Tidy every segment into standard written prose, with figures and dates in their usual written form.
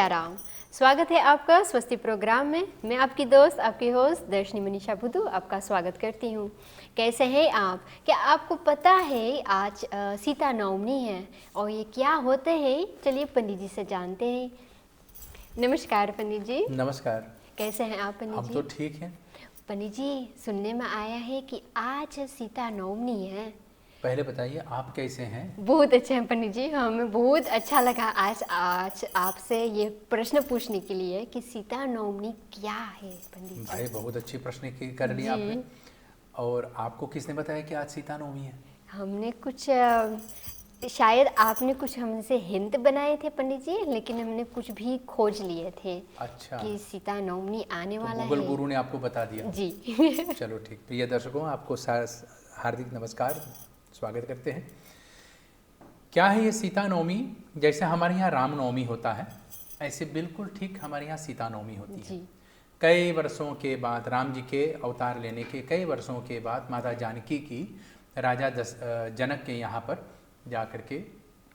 सिया राम। स्वागत है आपका स्वस्ति प्रोग्राम में। मैं आपकी दोस्त, आपकी होस्ट दर्शनी मनीषा बुद्धू आपका स्वागत करती हूँ। कैसे हैं आप? क्या आपको पता है आज सीता नवमी है और ये क्या होते हैं? चलिए पंडित जी से जानते हैं। नमस्कार पंडित जी। नमस्कार। कैसे हैं आप पंडित हम जी? तो ठीक हैं। पंडित जी, सुनने में आया है कि आज सीता नवमी है। पहले बताइए आप कैसे हैं? बहुत अच्छे हैं पंडित जी, हमें बहुत अच्छा लगा आज आज आपसे ये प्रश्न पूछने के लिए कि सीता नवमी क्या है पंडित जी। भाई बहुत अच्छी प्रश्न कर लिया जी। आपने। और आपको किसने बताया कि आज सीता नवमी है? हमने कुछ शायद आपने कुछ हमसे हिंट बनाए थे पंडित जी, लेकिन हमने कुछ भी खोज लिए थे अच्छा, कि सीता नवमी आने तो वाला गूगल है। गुरु ने आपको बता दिया। जी। चलो ठीक। प्रिय दर्शकों, आपको हार्दिक नमस्कार, स्वागत करते हैं। क्या है ये सीता नवमी? जैसे हमारे यहाँ राम नवमी होता है, ऐसे बिल्कुल ठीक हमारे यहाँ सीता नवमी होती है। जी। कई वर्षों के बाद, राम जी के अवतार लेने के कई वर्षों के बाद माता जानकी की राजा जनक के यहाँ पर जा कर के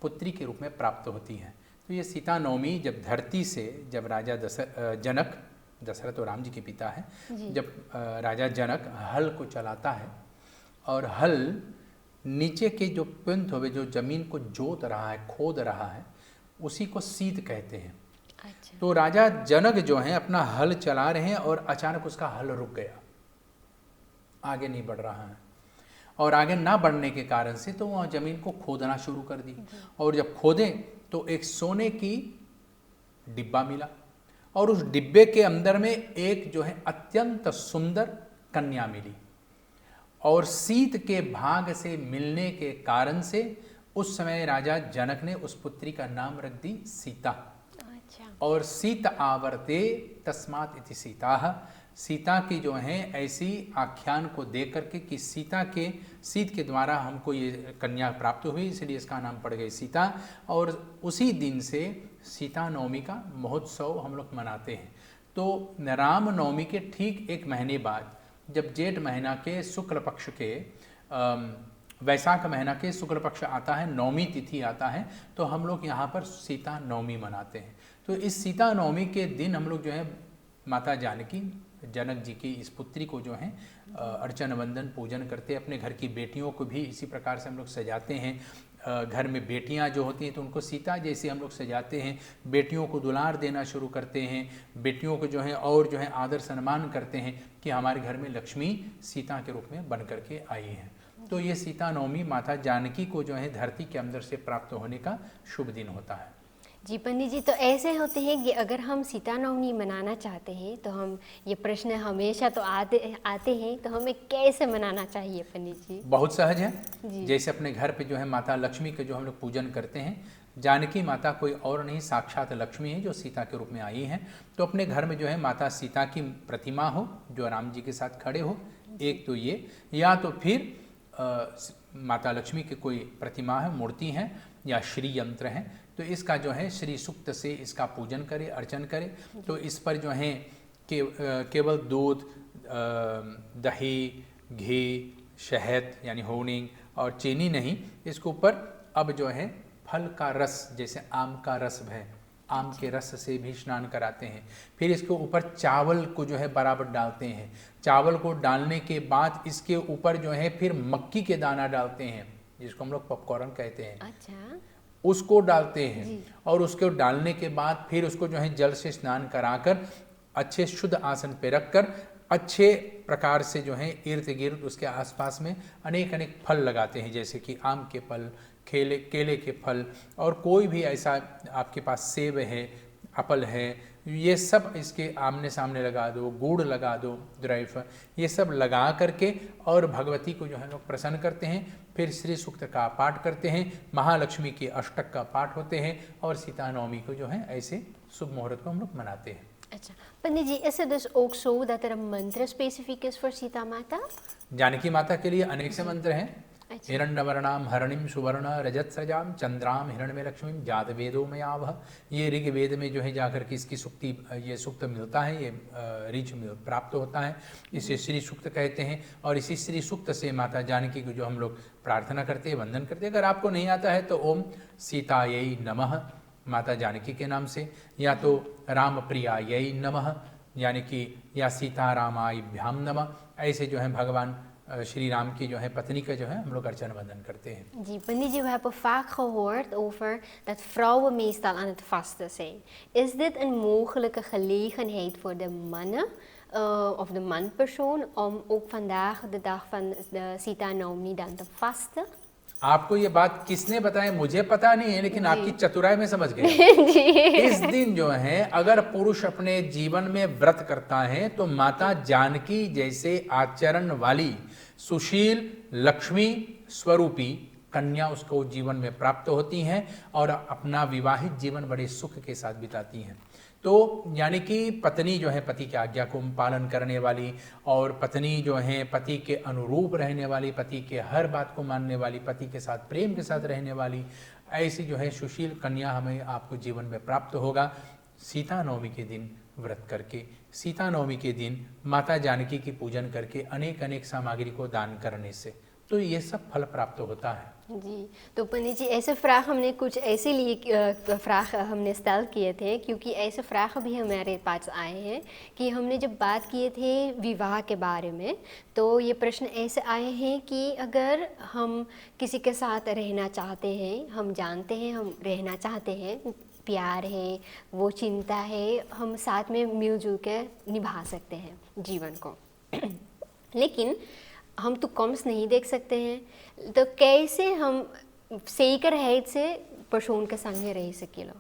पुत्री के रूप में प्राप्त होती हैं। तो ये सीता नवमी जब धरती से, जब राजा जनक, दशरथ और राम जी के पिता हैं, जब राजा जनक हल को चलाता है और हल नीचे के जो पिंथ होवे, जो जमीन को जोत रहा है, खोद रहा है, उसी को सीत कहते हैं। अच्छा। तो राजा जनक जो हैं अपना हल चला रहे हैं और अचानक उसका हल रुक गया, आगे नहीं बढ़ रहा है। और आगे ना बढ़ने के कारण से तो वह जमीन को खोदना शुरू कर दी। और जब खोदे तो एक सोने की डिब्बा मिला और उस डिब्बे के अंदर में एक जो है अत्यंत सुंदर कन्या मिली। और सीत के भाग से मिलने के कारण से उस समय राजा जनक ने उस पुत्री का नाम रख दी सीता। अच्छा। और सीत आवर्ते तस्मात् इति सीता। सीता की जो है ऐसी आख्यान को देख करके कि सीत के द्वारा हमको ये कन्या प्राप्त हुई, इसलिए इसका नाम पड़ गई सीता। और उसी दिन से सीता नवमी का महोत्सव हम लोग मनाते हैं। तो राम नवमी के ठीक एक महीने बाद, जब जेठ महीना के शुक्ल पक्ष के वैशाख महीना के शुक्ल पक्ष आता है, नवमी तिथि आता है, तो हम लोग यहाँ पर सीता नवमी मनाते हैं। तो इस सीता नवमी के दिन हम लोग जो है माता जानकी, जनक जी की इस पुत्री को जो है अर्चन वंदन पूजन करते हैं। अपने घर की बेटियों को भी इसी प्रकार से हम लोग सजाते हैं। घर में बेटियां जो होती हैं तो उनको सीता जैसे हम लोग सजाते हैं। बेटियों को दुलार देना शुरू करते हैं, बेटियों को जो है और जो है आदर सम्मान करते हैं कि हमारे घर में लक्ष्मी सीता के रूप में बन करके आई है। तो ये सीता नवमी माता जानकी को जो है धरती के अंदर से प्राप्त होने का शुभ दिन होता है। जी पंडित जी, तो ऐसे होते हैं कि अगर हम सीता नवमी मनाना चाहते हैं तो हम, ये प्रश्न हमेशा तो आते हैं, तो हमें कैसे मनाना चाहिए पंडित जी? बहुत सहज है। जी। जैसे अपने घर पे जो है माता लक्ष्मी के जो हम लोग पूजन करते हैं, जानकी माता कोई और नहीं, साक्षात लक्ष्मी है जो सीता के रूप में आई हैं। तो अपने घर में जो है माता सीता की प्रतिमा हो जो राम जी के साथ खड़े हो, एक तो ये, या तो फिर माता लक्ष्मी की कोई प्रतिमा है, मूर्ति है, या श्री यंत्र है, तो इसका जो है श्री सूक्त से इसका पूजन करें, अर्चन करें। तो इस पर जो है केवल दूध, दही, घी, शहद यानी होनिंग और चीनी नहीं, इसके ऊपर अब जो है फल का रस, जैसे आम का रस है, आम के रस से भी स्नान कराते हैं। फिर इसके ऊपर चावल को जो है बराबर डालते हैं। चावल को डालने के बाद इसके ऊपर जो है फिर मक्की के दाना डालते हैं, जिसको हम लोग पॉपकॉर्न कहते हैं। अच्छा। उसको डालते हैं और उसको डालने के बाद फिर उसको जो है जल से स्नान कराकर अच्छे शुद्ध आसन पे रखकर अच्छे प्रकार से जो है इर्द गिर्द उसके आसपास में अनेक अनेक फल लगाते हैं, जैसे कि आम के फल, केले के फल, और कोई भी ऐसा आपके पास सेब है, एप्पल है, ये सब इसके आमने सामने लगा दो, गुड़ लगा दो, ड्राइफ, ये सब लगा करके और भगवती को जो है लोग प्रसन्न करते हैं। फिर श्री सूक्त का पाठ करते हैं, महालक्ष्मी के अष्टक का पाठ होते हैं और सीता नवमी को जो है ऐसे शुभ मुहूर्त को हम लोग मनाते हैं। अच्छा पंडित जी, is it dus ook zo dat er een mantra specifiek is voor Sita Mata? Janaki माता के लिए अनेक से मंत्र हैं। अच्छा। हिरण्यवर्णाम हरणिम सुवर्ण रजत्सजाम चंद्राम हिरण्य लक्ष्मीम जातवेदो मयावह। ये ऋग्वेद में जो है जाकर के इसकी सूक्ति, ये सूक्त मिलता है, ये ऋच प्राप्त होता है, इसे श्री सूक्त कहते हैं। और इसी श्री सूक्त से माता जानकी को जो हम लोग प्रार्थना करते हैं, वंदन करते हैं। अगर आपको नहीं आता है तो ओम सीतायै नमः माता जानकी के नाम से, या तो राम प्रियायै नमः यानी कि या सीतारामाभ्याम नमः, ऐसे जो है भगवान श्री राम की जो है पत्नी का जो है हम लोग अर्चन वंदन करते हैं। जी पंडित जी, we hebben vaak gehoord over dat vrouwen meestal aan het vasten zijn. Is dit een mogelijke gelegenheid voor de mannen of de manpersoon om ook vandaag de dag van de Sita Naomi dan te vasten? आपको ये बात किसने बताया मुझे पता नहीं है, लेकिन आपकी चतुराई में समझ गए। इस दिन जो है अगर पुरुष अपने जीवन में व्रत करता है तो माता जानकी जैसे आचरण वाली सुशील लक्ष्मी स्वरूपी कन्या उसको जीवन में प्राप्त होती हैं और अपना विवाहित जीवन बड़े सुख के साथ बिताती हैं। तो यानी कि पत्नी जो है पति की आज्ञा को पालन करने वाली, और पत्नी जो है पति के अनुरूप रहने वाली, पति के हर बात को मानने वाली, पति के साथ प्रेम के साथ रहने वाली, ऐसी जो है सुशील कन्या हमें आपको जीवन में प्राप्त होगा सीता नवमी के दिन व्रत करके, सीता नवमी के दिन माता जानकी की पूजन करके, अनेक अनेक सामग्री को दान करने से, तो ये सब फल प्राप्त होता है। जी, तो पंडित जी ऐसे फ्राग हमने कुछ ऐसे लिए फ्राग हमने स्टाइल किए थे, क्योंकि ऐसे फ्राग भी हमारे पास आए हैं कि हमने जब बात किए थे विवाह के बारे में, तो ये प्रश्न ऐसे आए हैं कि अगर हम किसी के साथ रहना चाहते हैं, हम जानते हैं हम रहना चाहते हैं, प्यार है, वो चिंता है, हम साथ में मिलजुल के निभा सकते हैं जीवन को लेकिन हम तो कम्स नहीं देख सकते हैं, तो कैसे हम सेकर हैत से पर्सोन के संग रह सकेला?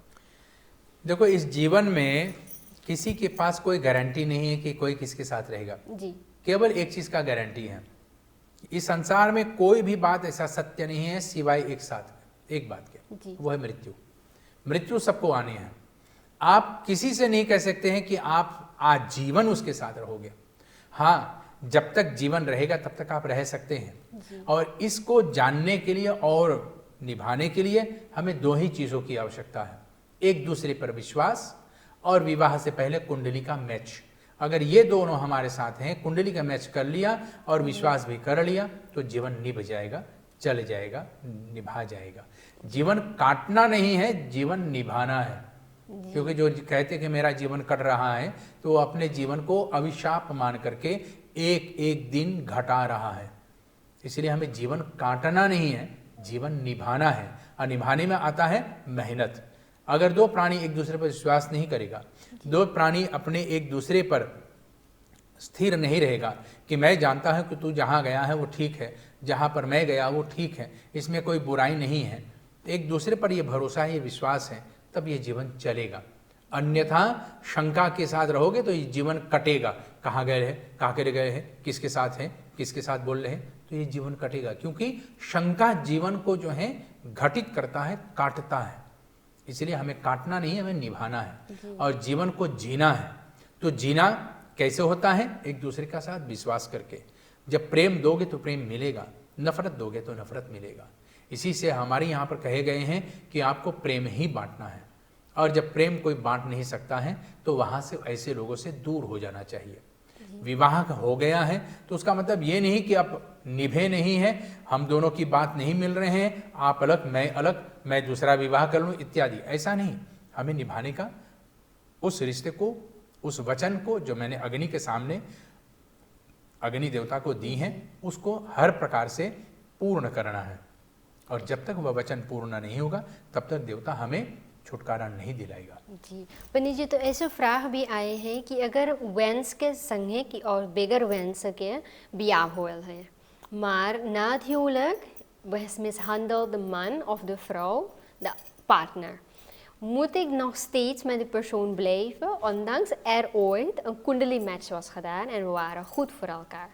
देखो इस जीवन में किसी के पास कोई गारंटी नहीं है कि कोई किसके साथ रहेगा जी। केवल एक चीज का गारंटी है, इस संसार में कोई भी बात ऐसा सत्य नहीं है सिवाय एक बात के, वो है मृत्यु। मृत्यु सबको आनी है। आप किसी से नहीं कह सकते हैं कि आप आजीवन उसके साथ रहोगे। हाँ, जब तक जीवन रहेगा तब तक आप रह सकते हैं, और इसको जानने के लिए और निभाने के लिए हमें दो ही चीज़ों की आवश्यकता है, एक दूसरे पर विश्वास और विवाह से पहले कुंडली का मैच। अगर ये दोनों हमारे साथ हैं, कुंडली का मैच कर लिया और विश्वास भी कर लिया, तो जीवन निभ जाएगा, चल जाएगा, निभा जाएगा। जीवन काटना नहीं है, जीवन निभाना है। क्योंकि जो कहते कि मेरा जीवन कट रहा है, तो वो अपने जीवन को अभिशाप मान करके एक एक दिन घटा रहा है। इसलिए हमें जीवन काटना नहीं है, जीवन निभाना है, और निभाने में आता है मेहनत। अगर दो प्राणी एक दूसरे पर विश्वास नहीं करेगा, दो प्राणी अपने एक दूसरे पर स्थिर नहीं रहेगा कि मैं जानता हूं कि तू जहां गया है वो ठीक है, जहां पर मैं गया वो ठीक है, इसमें कोई बुराई नहीं है, एक दूसरे पर ये भरोसा है, ये विश्वास है, तब ये जीवन चलेगा। अन्यथा शंका के साथ रहोगे तो ये जीवन कटेगा। कहाँ गए हैं, कहाँ के गए हैं, किसके साथ हैं, किसके साथ बोल रहे हैं, तो ये जीवन कटेगा। क्योंकि शंका जीवन को जो है घटित करता है, काटता है। इसलिए हमें काटना नहीं है, हमें निभाना है और जीवन को जीना है। तो जीना कैसे होता है? एक दूसरे का साथ विश्वास करके। जब प्रेम दोगे तो प्रेम मिलेगा, नफरत दोगे तो नफरत मिलेगा। इसी से हमारे यहाँ पर कहे गए हैं कि आपको प्रेम ही बांटना है, और जब प्रेम कोई बांट नहीं सकता है तो वहाँ से ऐसे लोगों से दूर हो जाना चाहिए। विवाह हो गया है तो उसका मतलब ये नहीं कि आप निभे नहीं हैं, हम दोनों की बात नहीं मिल रहे हैं, आप अलग मैं अलग, मैं दूसरा विवाह कर लूँ इत्यादि, ऐसा नहीं। हमें निभाने का उस रिश्ते को, उस वचन को जो मैंने अग्नि के सामने अग्नि देवता को दी हैं, उसको हर प्रकार से पूर्ण करना है। और जब तक वह वचन पूर्ण नहीं होगा तब तक देवता हमें छुटकारा नहीं दिलाएगा। जी पंडित जी, तो ऐसे फ्राग भी आए हैं कि अगर वेंस के संगे की और बेगर वेंस के ब्याह होल है, maar na het huwelijk mishandelt de man of de vrouw de partner. Moet ik nog steeds met die persoon blijven, ondanks er ooit een kundali match was gedaan en we waren goed voor elkaar?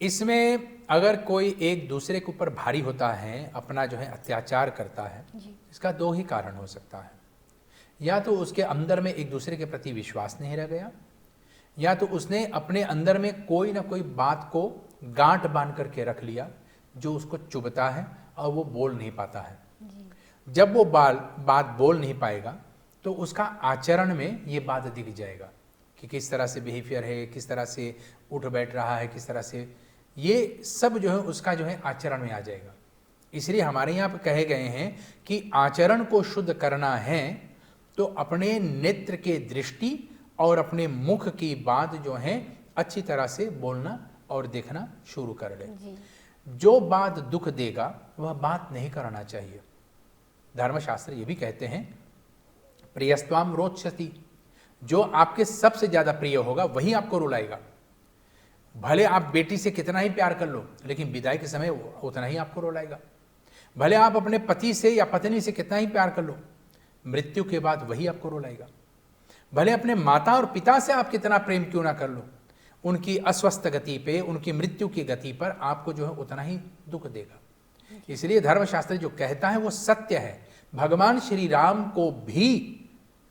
इसमें अगर कोई एक दूसरे के ऊपर भारी होता है, अपना जो है अत्याचार करता है, इसका दो ही कारण हो सकता है। या तो उसके अंदर में एक दूसरे के प्रति विश्वास नहीं रह गया, या तो उसने अपने अंदर में कोई ना कोई बात को गांठ बांध करके रख लिया जो उसको चुभता है और वो बोल नहीं पाता है। जब वो बात बोल नहीं पाएगा तो उसका आचरण में ये बात दिख जाएगा कि किस तरह से बिहेवियर है, किस तरह से उठ बैठ रहा है, किस तरह से, ये सब जो है उसका जो है आचरण में आ जाएगा। इसलिए हमारे यहाँ पे कहे गए हैं कि आचरण को शुद्ध करना है तो अपने नेत्र के दृष्टि और अपने मुख की बात जो है अच्छी तरह से बोलना और देखना शुरू कर ले। जो बात दुख देगा वह बात नहीं करना चाहिए। धर्मशास्त्र ये भी कहते हैं प्रियस्त्वाम रोचति, जो आपके सबसे ज्यादा प्रिय होगा वही आपको रुलाएगा। भले आप बेटी से कितना ही प्यार कर लो, लेकिन विदाई के समय उतना ही आपको रुलाएगा। भले आप अपने पति से या पत्नी से कितना ही प्यार कर लो, मृत्यु के बाद वही आपको रुलाएगा। भले अपने माता और पिता से आप कितना प्रेम क्यों ना कर लो, उनकी अस्वस्थ गति पे, उनकी मृत्यु की गति पर आपको जो है उतना ही दुख देगा। इसलिए धर्मशास्त्र जो कहता है वो सत्य है। भगवान श्री राम को भी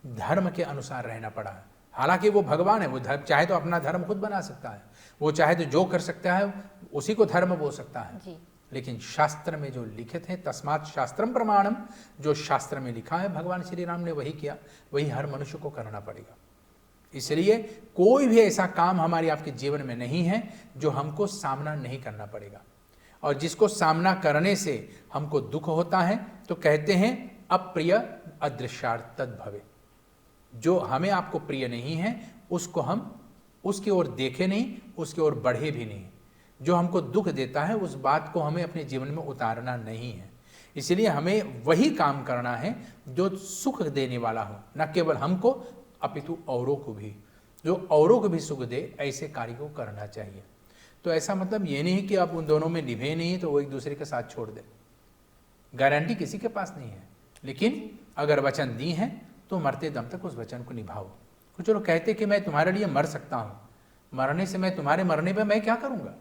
धर्म के अनुसार रहना पड़ा है। हालांकि वो भगवान है, वो धर्म चाहे तो अपना धर्म खुद बना सकता है, वो चाहे तो जो कर सकता है उसी को धर्म बोल सकता है जी। लेकिन शास्त्र में जो लिखित है, तस्मात् शास्त्रम प्रमाणम, जो शास्त्र में लिखा है भगवान श्री राम ने वही किया, वही हर मनुष्य को करना पड़ेगा। इसलिए कोई भी ऐसा काम हमारे आपके जीवन में नहीं है जो हमको सामना नहीं करना पड़ेगा, और जिसको सामना करने से हमको दुख होता है तो कहते हैं अप्रिय अदृश्यार्थ तद भवे। जो हमें आपको प्रिय नहीं है उसको हम उसकी ओर देखे नहीं, उसकी ओर बढ़े भी नहीं। जो हमको दुख देता है उस बात को हमें अपने जीवन में उतारना नहीं है। इसलिए हमें वही काम करना है जो सुख देने वाला हो, न केवल हमको अपितु औरों को भी, जो औरों को भी सुख दे, ऐसे कार्य को करना चाहिए। तो ऐसा मतलब ये नहीं कि आप उन दोनों में निभे नहीं तो वो एक दूसरे के साथ छोड़ दे, गारंटी किसी के पास नहीं है। लेकिन अगर वचन दी है तो मरते दम तक उस वचन को निभाओ। कुछ लोग कहते कि मैं तुम्हारे लिए मर सकता हूँ, मरने से मैं तुम्हारे मरने पे मैं क्या करूँगा।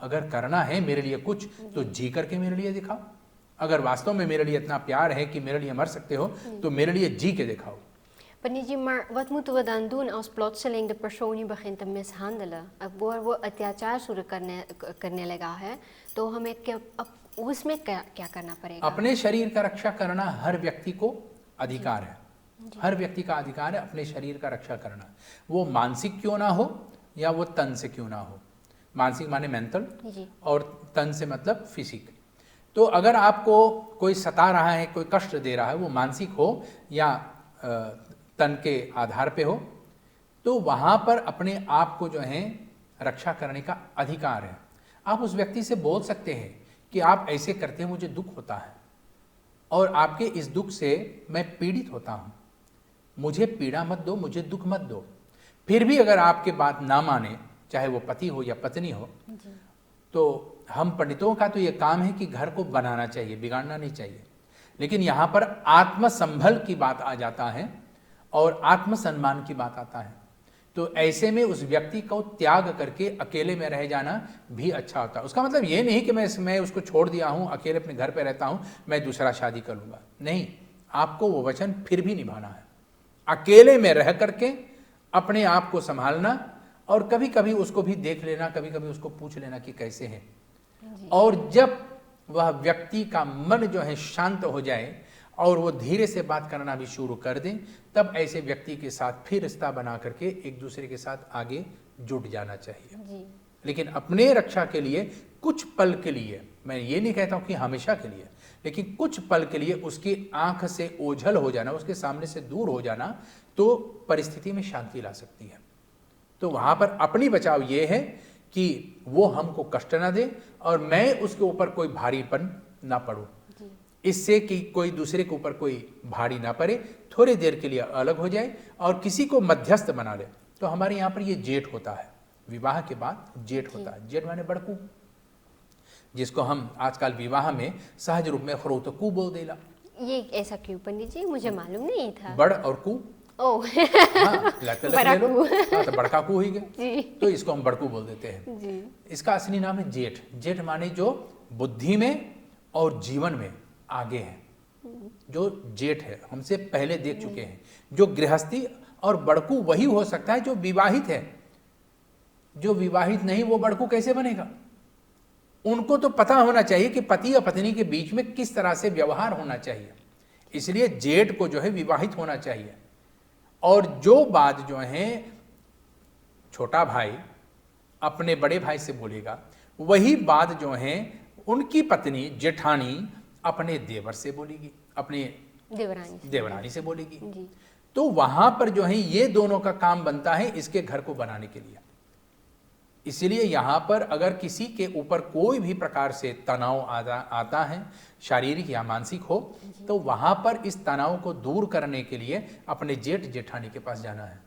अगर करना है मेरे लिए कुछ तो जी करके मेरे लिए दिखाओ। अगर वास्तव में मेरे लिए इतना प्यार है कि मेरे लिए मर सकते हो तो मेरे लिए जी के दिखाओ। Meneer Ji, maar wat moeten we dan doen als plotseling de persoon je begint te mishandelen? वो अत्याचार शुरू करने लगा है तो हमें उसमें क्या करना पड़ेगा? अपने शरीर का रक्षा करना हर व्यक्ति को अधिकार है। हर व्यक्ति का अधिकार है अपने शरीर का रक्षा करना, वो मानसिक क्यों ना हो या वो तन से क्यों ना हो। मानसिक माने मेंटल और तन से मतलब फिजिक। तो अगर आपको कोई सता रहा है, कोई कष्ट दे रहा है, वो मानसिक हो या तन के आधार पे हो, तो वहाँ पर अपने आप को जो है रक्षा करने का अधिकार है। आप उस व्यक्ति से बोल सकते हैं कि आप ऐसे करते हैं, मुझे दुख होता है और आपके इस दुख से मैं पीड़ित होता हूँ, मुझे पीड़ा मत दो, मुझे दुख मत दो। फिर भी अगर आपके बात ना माने, चाहे वो पति हो या पत्नी हो, तो हम पंडितों का तो ये काम है कि घर को बनाना चाहिए, बिगाड़ना नहीं चाहिए। लेकिन यहाँ पर आत्मसंभल की बात आ जाता है और आत्मसम्मान की बात आता है। तो ऐसे में उस व्यक्ति को त्याग करके अकेले में रह जाना भी अच्छा होता है। उसका मतलब ये नहीं कि मैं उसको छोड़ दिया हूँ, अकेले अपने घर पे रहता हूँ, मैं दूसरा शादी कर लूँगा। नहीं, आपको वो वचन फिर भी निभाना है। अकेले में रह करके अपने आप को संभालना और कभी कभी उसको भी देख लेना, कभी कभी उसको पूछ लेना कि कैसे है। और जब वह व्यक्ति का मन जो है शांत हो जाए और वो धीरे से बात करना भी शुरू कर दें, तब ऐसे व्यक्ति के साथ फिर रिश्ता बना करके एक दूसरे के साथ आगे जुट जाना चाहिए जी। लेकिन अपने रक्षा के लिए कुछ पल के लिए, मैं ये नहीं कहता हूं कि हमेशा के लिए, लेकिन कुछ पल के लिए उसकी आंख से ओझल हो जाना, उसके सामने से दूर हो जाना, तो परिस्थिति में शांति ला सकती है। तो वहां पर अपनी बचाव ये है कि वो हमको कष्ट ना दे और मैं उसके ऊपर कोई भारीपन ना पड़ूं, इससे कि कोई दूसरे के ऊपर कोई भारी ना पड़े, थोड़ी देर के लिए अलग हो जाए और किसी को मध्यस्थ बना ले। तो हमारे यहाँ पर ये जेठ होता है, विवाह के बाद जेठ होता है। जेठ माने बड़कू, जिसको हम आजकल विवाह में सहज रूप में खरोतकू बोल देला। ये ऐसा क्यों पंडित जी, मुझे मालूम नहीं था। बड़ और कू, तो बड़का कू ही गए, तो इसको हम बड़कू बोल देते हैं जी। इसका असली नाम है जेठ। जेठ माने जो बुद्धि में और जीवन में आगे है, जो जेठ है, हमसे पहले देख चुके हैं। जो गृहस्थी और बड़कू वही हो सकता है जो विवाहित है। जो विवाहित नहीं वो बड़कू कैसे बनेगा? उनको तो पता होना चाहिए कि पति या पत्नी के बीच में किस तरह से व्यवहार होना चाहिए। इसलिए जेठ को जो है विवाहित होना चाहिए। और जो बात जो है छोटा भाई अपने बड़े भाई से बोलेगा, वही बात जो है उनकी पत्नी जेठानी अपने देवर से बोलेगी, अपने देवरानी से बोलेगी। जी। तो वहां पर जो है ये दोनों का काम बनता है इसके घर को बनाने के लिए। इसलिए यहां पर अगर किसी के ऊपर कोई भी प्रकार से तनाव आता है, शारीरिक या मानसिक हो, तो वहां पर इस तनाव को दूर करने के लिए अपने जेठ जेठानी के पास जाना है।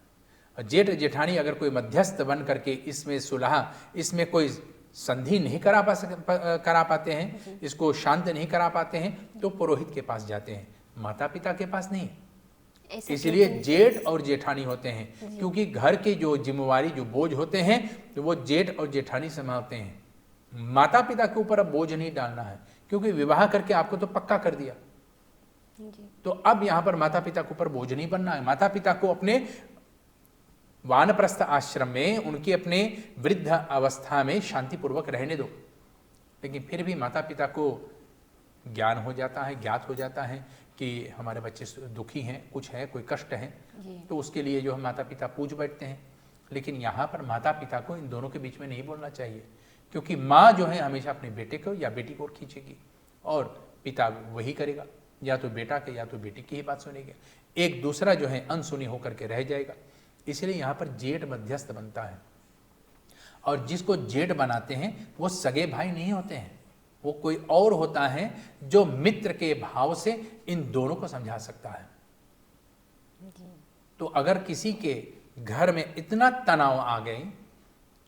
जेठ जेठानी अगर कोई मध्यस्थ बन करके इसमें सुलह, इसमें कोई संधि नहीं करा पाते हैं, इसको शांत नहीं करा पाते हैं, तो पुरोहित के पास जाते हैं, माता पिता के पास नहीं। इसलिए जेठ और जेठानी होते हैं, क्योंकि घर के जो जिम्मेवारी, जो बोझ होते हैं, तो वो जेठ और जेठानी संभालते हैं। माता पिता के ऊपर अब बोझ नहीं डालना है, क्योंकि विवाह करके आपको तो पक्का कर दिया। तो अब यहां पर माता पिता के ऊपर बोझ नहीं बनना है। माता पिता को अपने वानप्रस्थ आश्रम में, उनकी अपने वृद्ध अवस्था में शांतिपूर्वक रहने दो। लेकिन फिर भी माता पिता को ज्ञान हो जाता है, ज्ञात हो जाता है कि हमारे बच्चे दुखी हैं, कुछ है, कोई कष्ट है, तो उसके लिए जो है माता पिता पूछ बैठते हैं। लेकिन यहाँ पर माता पिता को इन दोनों के बीच में नहीं बोलना चाहिए, क्योंकि माँ जो है हमेशा अपने बेटे को या बेटी को खींचेगी और पिता वही करेगा, या तो बेटा के या तो बेटी की ही बात सुनेगा। एक दूसरा जो है अनसुनी होकर के रह जाएगा। इसलिए यहाँ पर जेठ मध्यस्थ बनता है, और जिसको जेठ बनाते हैं वो सगे भाई नहीं होते हैं, वो कोई और होता है जो मित्र के भाव से इन दोनों को समझा सकता है। तो अगर किसी के घर में इतना तनाव आ गए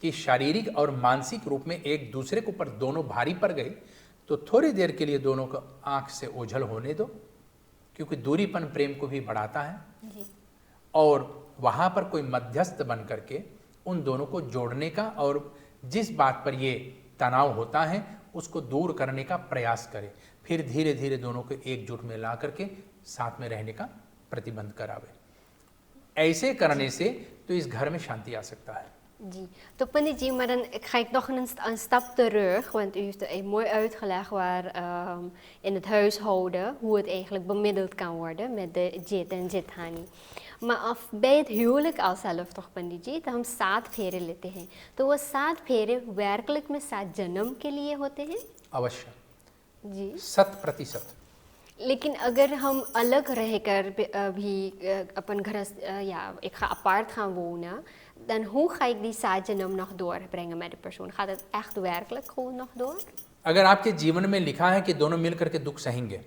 कि शारीरिक और मानसिक रूप में एक दूसरे के ऊपर दोनों भारी पड़ गए, तो थोड़ी देर के लिए दोनों को आंख से ओझल होने दो, क्योंकि दूरीपन प्रेम को भी बढ़ाता है। और वहां पर कोई मध्यस्थ बन करके उन दोनों को जोड़ने का, और जिस बात पर ये तनाव होता है उसको दूर करने का प्रयास करें। फिर धीरे धीरे दोनों को एकजुट में ला करके साथ में रहने का प्रतिबंध करावे। ऐसे करने से तो इस घर में शांति आ सकता है। जी, तो पंडित जी, maar dan ga ik nog een stap terug, want u heeft mooi uitgelegd waar in het huishouden hoe het eigenlijk bemiddeld kan worden met de Jit en Jithani. Maar bij het huwelijk al zelf toch पंडित जी, तो हम 7 फेरे लेते हैं, तो वो 7 फेरे werkelijk में 7 जन्म के लिए होते हैं? अवश्य जी, 100%। लेकिन अगर हम अलग रहकर भी अपन घर ja, ik ga apart gaan wonen, dan hoe ga ik die 7 जन्म nog doorbrengen met de persoon? Gaat het echt werkelijk gewoon nog door? अगर आपके जीवन में लिखा है कि दोनों मिल करके दुख सहेंगे,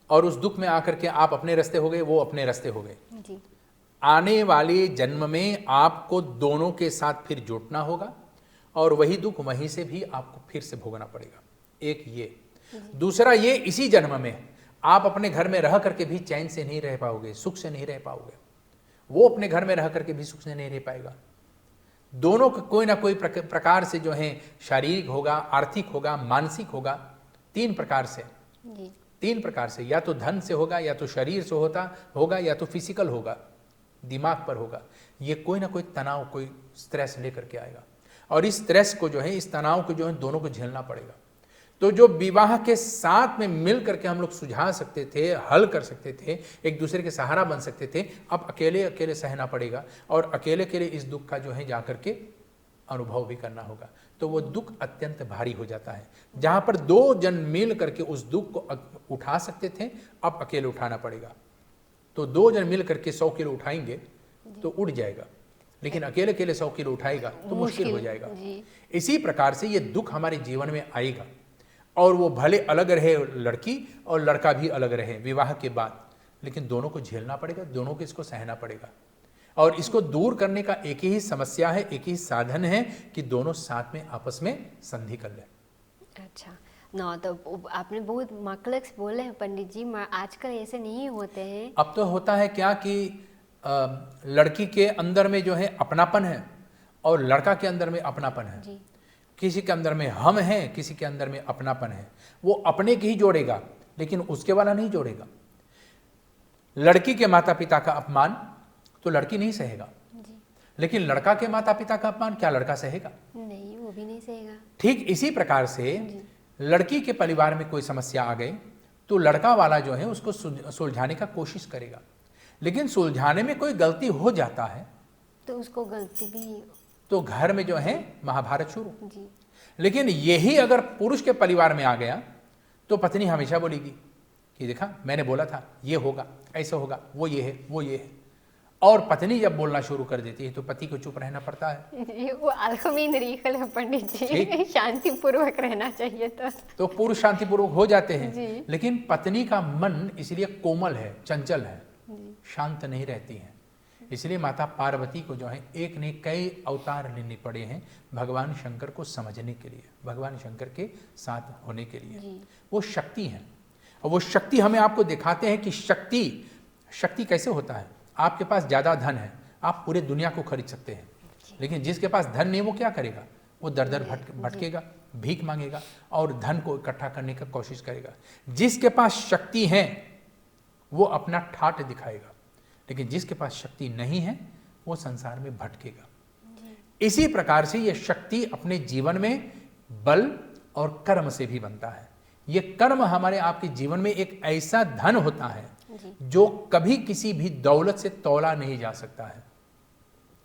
और उस दुख में आकर के आप अपने रास्ते हो गए, वो अपने रास्ते हो गए, आने वाले जन्म में आपको दोनों के साथ फिर जुटना होगा, और वही दुख वहीं से भी आपको फिर से भोगना पड़ेगा। एक ये, दूसरा ये, इसी जन्म में आप अपने घर में रह करके भी चैन से नहीं रह पाओगे, सुख से नहीं रह पाओगे, वो अपने घर में रह करके भी सुख से नहीं रह पाएगा। दोनों का कोई ना कोई प्रकार से जो है शारीरिक होगा, आर्थिक होगा, मानसिक होगा, 3 प्रकार से, 3 प्रकार से, या तो धन से होगा, या तो शरीर से होगा, या तो फिजिकल होगा, दिमाग पर होगा। ये कोई ना कोई तनाव, कोई स्ट्रेस लेकर के आएगा, और इस स्ट्रेस को जो है, इस तनाव को जो है दोनों को झेलना पड़ेगा। तो जो विवाह के साथ में मिल करके हम लोग सुझा सकते थे, हल कर सकते थे, एक दूसरे के सहारा बन सकते थे, अब अकेले अकेले सहना पड़ेगा, और अकेले अकेले इस दुख का जो है जाकर के अनुभव भी करना होगा। तो वो दुख अत्यंत भारी हो जाता है। जहाँ पर 2 जन मिल करके उस दुख को उठा सकते थे, अब अकेले उठाना पड़ेगा। तो 2 जन मिल करके 100 किलो उठाएंगे तो उठ जाएगा, लेकिन अकेले अकेले 100 किलो उठाएगा तो मुश्किल हो जाएगा। इसी प्रकार से ये दुख हमारे जीवन में आएगा, और वो भले अलग रहे लड़की और लड़का भी अलग रहे विवाह के बाद, लेकिन दोनों को झेलना पड़ेगा, दोनों को इसको सहना पड़ेगा। और इसको दूर करने का एक ही समस्या है, एक ही साधन है कि दोनों साथ में आपस में संधि कर लें। अच्छा ना, तो आपने बहुत माकलक बोले हैं पंडित जी, मगर आजकल ऐसे नहीं होते हैं। अब तो होता है क्या कि लड़की के अंदर में जो है अपनापन है, और लड़का के अंदर में अपनापन है। जी। किसी के अंदर में हम हैं, किसी के अंदर में अपनापन है। वो अपने की ही जोड़ेगा, लेकिन उसके वाला नहीं जोड़ेगा। लड़की के माता पिता का अपमान तो लड़की नहीं सहेगा, लेकिन लड़का के माता पिता का अपमान क्या लड़का सहेगा? नहीं, वो भी नहीं सहेगा। ठीक इसी प्रकार से लड़की के परिवार में कोई समस्या आ गई तो लड़का वाला जो है उसको सुलझाने का कोशिश करेगा, लेकिन सुलझाने में कोई गलती हो जाता है तो उसको गलती भी, तो घर में जो है महाभारत शुरू। लेकिन यही अगर पुरुष के परिवार में आ गया तो पत्नी हमेशा बोलेगी कि देखा मैंने बोला था ये होगा, ऐसा होगा, वो ये है, वो ये है। और पत्नी जब बोलना शुरू कर देती है तो पति को चुप रहना पड़ता है। जी, वो अलखमीन रीखल है पंडित जी, ठीक। शांतिपूर्वक रहना चाहिए तो पुरुष शांतिपूर्वक हो जाते हैं, जी। लेकिन पत्नी का मन इसलिए कोमल है, चंचल है, शांत नहीं रहती है। इसलिए माता पार्वती को जो है एक ने कई अवतार लेने पड़े हैं भगवान शंकर को समझने के लिए, भगवान शंकर के साथ होने के लिए। वो शक्ति है, और वो शक्ति हमें आपको दिखाते हैं कि शक्ति कैसे होता है। आपके पास ज़्यादा धन है, आप पूरे दुनिया को खरीद सकते हैं, लेकिन जिसके पास धन नहीं वो क्या करेगा? वो दर दर भटकेगा, भीख मांगेगा और धन को इकट्ठा करने की कोशिश करेगा। जिसके पास शक्ति है वो अपना ठाठ दिखाएगा, लेकिन जिसके पास शक्ति नहीं है वो संसार में भटकेगा। इसी प्रकार से ये शक्ति अपने जीवन में बल और कर्म से भी बनता है। ये कर्म हमारे आपके जीवन में एक ऐसा धन होता है जो कभी किसी भी दौलत से तौला नहीं जा सकता है।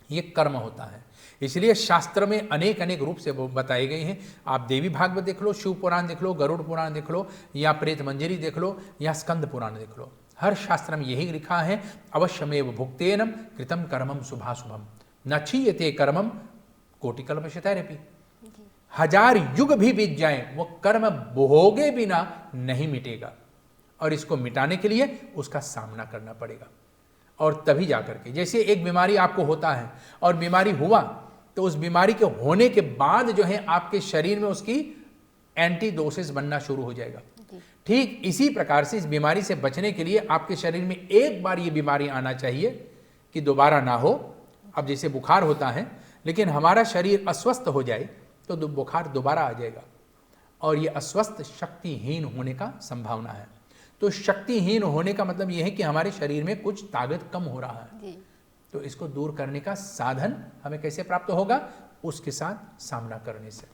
ये कर्म होता है। इसलिए शास्त्र में अनेक अनेक रूप से वो बताए गए हैं। आप देवी भागवत देख लो, शिव पुराण देख लो, गरुड़ पुराण देख लो, या प्रेत मंजरी देख लो, या स्कंद पुराण देख लो। हर शास्त्र में यही लिखा है, अवश्यमेव भुक्तेनम कृतम कर्मम शुभाशुभम न क्षीयते कर्मम कोटिकल्पशतैरपि। 1000 युग भी बीत जाए वो कर्म भोगे बिना नहीं मिटेगा, और इसको मिटाने के लिए उसका सामना करना पड़ेगा। और तभी जाकर के, जैसे एक बीमारी आपको होता है और बीमारी हुआ तो उस बीमारी के होने के बाद जो है आपके शरीर में उसकी एंटीडोसिस बनना शुरू हो जाएगा। ठीक इसी प्रकार से इस बीमारी से बचने के लिए आपके शरीर में एक बार ये बीमारी आना चाहिए कि दोबारा ना हो। अब जैसे बुखार होता है, लेकिन हमारा शरीर अस्वस्थ हो जाए तो बुखार दोबारा आ जाएगा, और ये अस्वस्थ शक्तिहीन होने का संभावना है। तो शक्तिहीन होने का मतलब यह है कि हमारे शरीर में कुछ ताकत कम हो रहा है। तो इसको दूर करने का साधन हमें कैसे प्राप्त होगा? उसके साथ सामना करने से।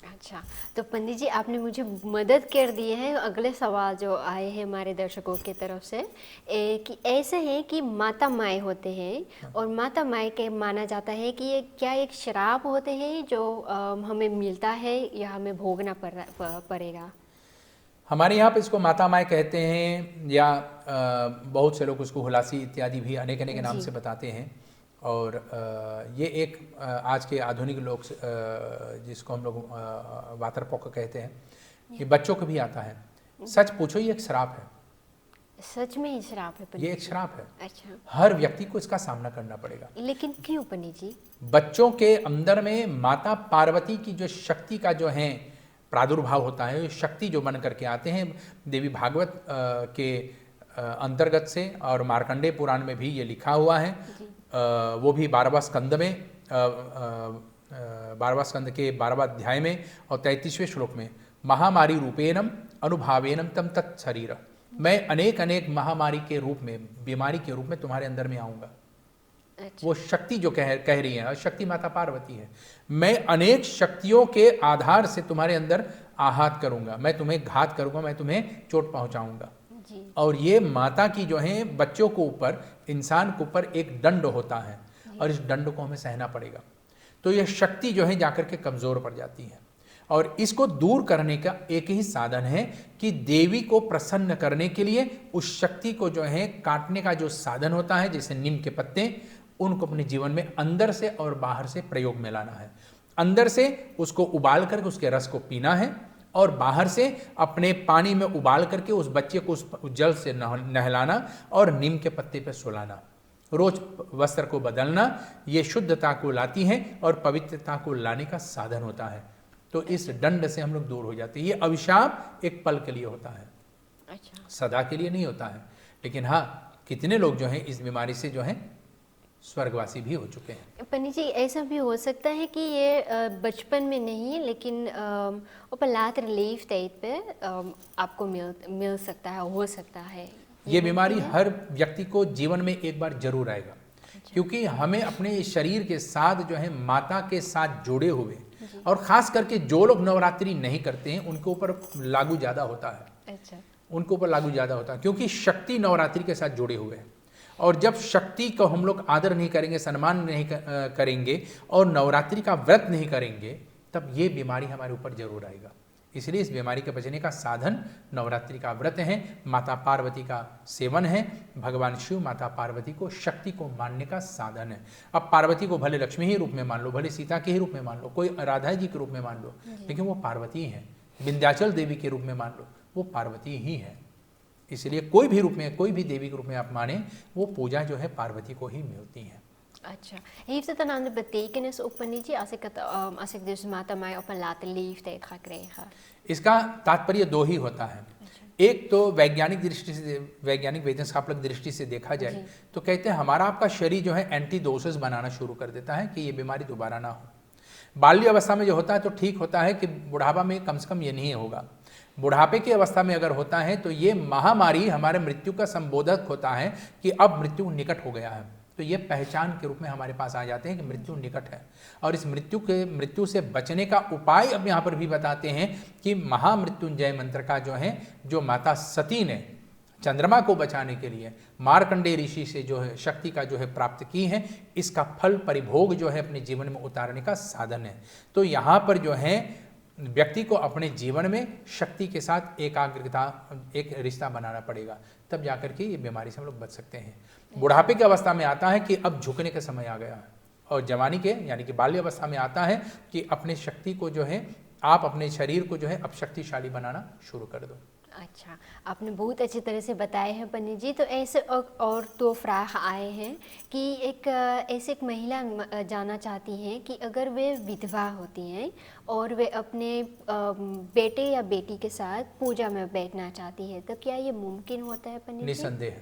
अच्छा, तो पंडित जी आपने मुझे मदद कर दी है। अगले सवाल जो आए हैं हमारे दर्शकों की तरफ से कि ऐसे हैं कि माता माए होते हैं, और माता माए के माना जाता है कि ये क्या एक श्राप होते हैं जो हमें मिलता है या हमें भोगना पड़ेगा? हमारे यहाँ पे इसको माता माए कहते हैं, या बहुत से लोग उसको हुलासी इत्यादि भी अनेक अनेक नाम से बताते हैं। और ये एक आज के आधुनिक लोग जिसको हम लोग वातरपोक कहते हैं, ये बच्चों को भी आता है। सच पूछो, ये एक श्राप है। सच में ही श्राप है पंडित? ये एक श्राप है। अच्छा। हर व्यक्ति को इसका सामना करना पड़ेगा। लेकिन क्यों पंडित जी? बच्चों के अंदर में माता पार्वती की जो शक्ति का जो है प्रादुर्भाव होता है, शक्ति जो बन करके आते हैं, देवी भागवत के अंतर्गत से, और मार्कंडेय पुराण में भी ये लिखा हुआ है। वो भी 12वां स्कंद में, 12वां स्कंद के 12वां अध्याय में और 33वें श्लोक में, महामारी रूपेणम अनुभावेनम तम तत्शरीर, मैं अनेक अनेक महामारी के रूप में, बीमारी के रूप में तुम्हारे अंदर में आऊँगा। अच्छा। वो शक्ति जो कह रही है, शक्ति माता पार्वती है। मैं अनेक शक्तियों के आधार से तुम्हारे अंदर आहत करूंगा, मैं तुम्हें घात करूंगा, मैं तुम्हें चोट पहुंचाऊंगा। और ये माता की जो है बच्चों को ऊपर, इंसान के ऊपर एक दंड होता है, और इस दंड को हमें सहना पड़ेगा। तो यह शक्ति जो है जाकर के कमजोर पड़ जाती है, और इसको दूर करने का एक ही साधन है कि देवी को प्रसन्न करने के लिए उस शक्ति को जो है काटने का जो साधन होता है, जैसे नीम के पत्ते, उनको अपने जीवन में अंदर से और बाहर से प्रयोग में लाना है। अंदर से उसको उबाल करके उसके रस को पीना है, और बाहर से अपने पानी में उबाल करके उस बच्चे को उस जल से नहलाना और नीम के पत्ते पर सुलाना, रोज वस्त्र को बदलना। ये शुद्धता को लाती है और पवित्रता को लाने का साधन होता है। तो इस दंड से हम लोग दूर हो जाते हैं। ये अभिशाप एक पल के लिए होता है। अच्छा। सदा के लिए नहीं होता है। लेकिन हाँ, कितने लोग जो हैं इस बीमारी से जो हैं स्वर्गवासी भी हो चुके हैं। पंडित जी, ऐसा भी हो सकता है कि ये बचपन में नहीं, लेकिन लात रिलीफ टाइप पे आपको मिल सकता है, हो सकता है। ये बीमारी हर व्यक्ति को जीवन में एक बार जरूर आएगा। अच्छा। क्योंकि हमें अपने शरीर के साथ जो है माता के साथ जुड़े हुए, और खास करके जो लोग नवरात्रि नहीं करते हैं उनके ऊपर लागू ज़्यादा होता है। अच्छा। उनके ऊपर लागू ज़्यादा होता है, क्योंकि शक्ति नवरात्रि के साथ जुड़े हुए हैं। और जब शक्ति को हम लोग आदर नहीं करेंगे, सम्मान नहीं करेंगे, और नवरात्रि का व्रत नहीं करेंगे, तब ये बीमारी हमारे ऊपर जरूर आएगा। इसलिए इस बीमारी के बचने का साधन नवरात्रि का व्रत है, माता पार्वती का सेवन है, भगवान शिव माता पार्वती को शक्ति को मानने का साधन है। अब पार्वती को भले लक्ष्मी ही रूप में मान लो, भले सीता के ही रूप में मान लो, कोई राधा जी के रूप में मान लो, लेकिन वो पार्वती है। विंध्याचल देवी के रूप में मान लो, वो पार्वती ही है। इसलिए कोई भी रूप में, कोई भी देवी के रूप में आप माने, वो पूजा जो है पार्वती को ही मिलती है। Acha. Heeft het een andere betekenis ook, Panitji, als ik dus Mata mij op een later leeftijd ga krijgen? इसका तात्पर्य दो ही होता है। एक तो वैज्ञानिक दृष्टि से, वैज्ञानिक वेदशास्त्र दृष्टि से देखा जाए तो कहते हैं हमारा आपका शरीर जो है एंटीडोसेस बनाना शुरू कर देता है कि ये बीमारी दोबारा ना हो। बाल्य अवस्था में जो होता है तो ठीक होता है कि बुढ़ापा में कम से कम ये नहीं होगा। बुढ़ापे की अवस्था में अगर होता है तो ये महामारी हमारे मृत्यु का संबोधक होता है कि अब मृत्यु निकट हो गया है। तो ये पहचान के रूप में हमारे पास आ जाते हैं कि मृत्यु निकट है, और इस मृत्यु से बचने का उपाय अब यहाँ पर भी बताते हैं कि महामृत्युंजय मंत्र का जो है, जो माता सती ने चंद्रमा को बचाने के लिए मार्कंडेय ऋषि से जो है शक्ति का जो है प्राप्त की है, इसका फल परिभोग जो है अपने जीवन में उतारने का साधन है। तो यहाँ पर जो है व्यक्ति को अपने जीवन में शक्ति के साथ एकाग्रता, एक रिश्ता बनाना पड़ेगा, तब जाकर के ये बीमारी से हम लोग बच सकते हैं। बुढ़ापे की अवस्था में आता है कि अब झुकने का समय आ गया है, और जवानी के यानी कि बाल्य अवस्था में आता है कि अपने शक्ति को जो है, आप अपने शरीर को जो है अब शक्तिशाली बनाना शुरू कर दो। अच्छा, आपने बहुत अच्छी तरह से बताया है पंडित जी। तो ऐसे और दो फ्राह आए हैं कि ऐसे एक महिला जानना चाहती हैं कि अगर वे विधवा होती हैं और वे अपने बेटे या बेटी के साथ पूजा में बैठना चाहती है, तो क्या ये मुमकिन होता है पंडित जी? निसंदेह